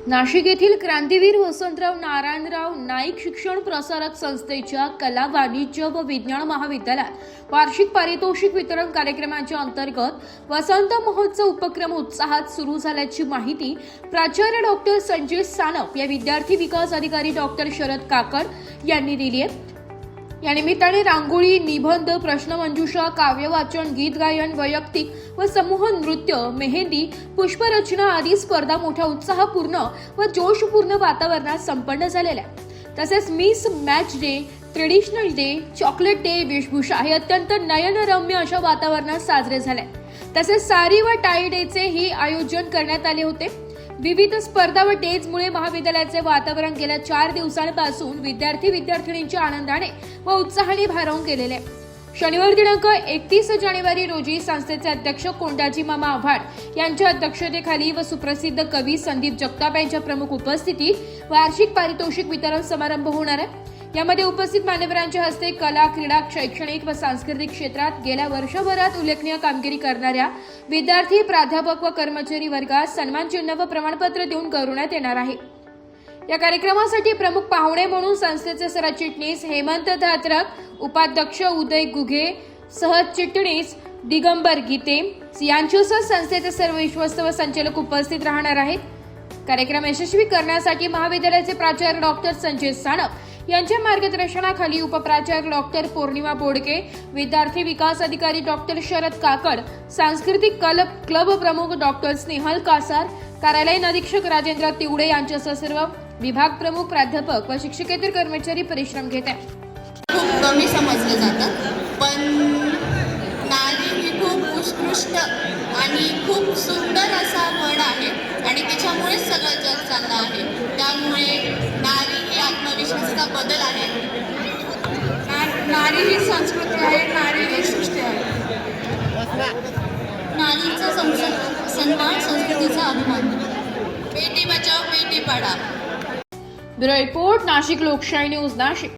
नाशिक येथील क्रांतीवीर वसंतराव नारायणराव नाईक शिक्षण प्रसारक संस्थेच्या कला, वाणिज्य व विज्ञान महाविद्यालयात वार्षिक पारितोषिक वितरण कार्यक्रमाच्या अंतर्गत वसंत महोत्सव उपक्रम उत्साहात सुरू झाल्याची माहिती प्राचार्य डॉक्टर संजय सानप या विद्यार्थी विकास अधिकारी डॉक्टर शरद काकड यांनी दिली आहे। या निमित्ताने रांगोळी, निबंध, प्रश्नमंजुषा, काव्यवाचन, गीत गायन, वैयक्तिक व समूह नृत्य, मेहंदी, पुष्परचना आदी स्पर्धा मोठ्या उत्साहपूर्ण व जोशपूर्ण वातावरणात संपन्न झालेल्या। तसेच miss match day, traditional day, chocolate day, वेशभूषा हे अत्यंत नयनरम्य अशा वातावरणात साजरे झाले। तसेच सारी व टाई डेचे ही आयोजन करण्यात आले होते। विविध स्पर्धा व डेजमुळे महाविद्यालयाचे वातावरण गेल्या 4 दिवसांपासून विद्यार्थिनींच्या आनंदाने व उत्साहाने भारावून गेलेले आहे। शनिवार दिनांक 31 जानेवारी रोजी संस्थेचे अध्यक्ष कोंडाजी मामा आव्हाड यांच्या अध्यक्षतेखाली व सुप्रसिद्ध कवी संदीप जगताप यांच्या प्रमुख उपस्थितीत वार्षिक पारितोषिक वितरण समारंभ होणार आहे। यामध्ये उपस्थित मान्यवरांच्या हस्ते कला, क्रीडा, शैक्षणिक व सांस्कृतिक क्षेत्रात गेल्या वर्षभरात उल्लेखनीय कामगिरी करणाऱ्या विद्यार्थी, प्राध्यापक व कर्मचारी वर्गास सन्मान चिन्ह व प्रमाणपत्र देऊन गौरवण्यात येणार आहे। या कार्यक्रमासाठी प्रमुख पाहुणे म्हणून संस्थेचे सरचिटणीस हेमंत धात्रक, उपाध्यक्ष उदय गुघे, सहचिटणीस दिगंबर गीते यांच्यासह संस्थेचे सर्व विश्वस्त व संचालक उपस्थित राहणार आहेत। कार्यक्रम यशस्वी करण्यासाठी महाविद्यालयाचे प्राचार्य डॉक्टर संजय सानप यांच्या मार्गदर्शनाखाली उपप्राचार्य डॉक्टर पौर्णिमा बोडके, विद्यार्थी विकास अधिकारी डॉक्टर शरद काकड, सांस्कृतिक क्लब प्रमुख डॉक्टर स्नेहल कासार, कार्यालयीन अधीक्षक राजेंद्र तिवडे यांच्यासह सर्व विभाग प्रमुख, प्राध्यापक व शिक्षकेतर कर्मचारी परिश्रम घेत आहेत। खूप कमी समजले जातात, पण नारी ही खूप उत्कृष्ट आणि खूप सुंदर असा वड आहे आणि त्याच्यामुळे सगळं जग चाललं आहे। त्यामुळे नारी ही आत्मविश्वासाचा बदल आहे। नारी ही संस्कृती आहे, नारी ही सृष्टी आहे। नारीचा सन्मान संस्कृतीचा अभिमान। बेटी बचाओ बेटी पढाओ। ब्युरो रिपोर्ट, नाशिक लोकशाही न्यूज, नाशिक।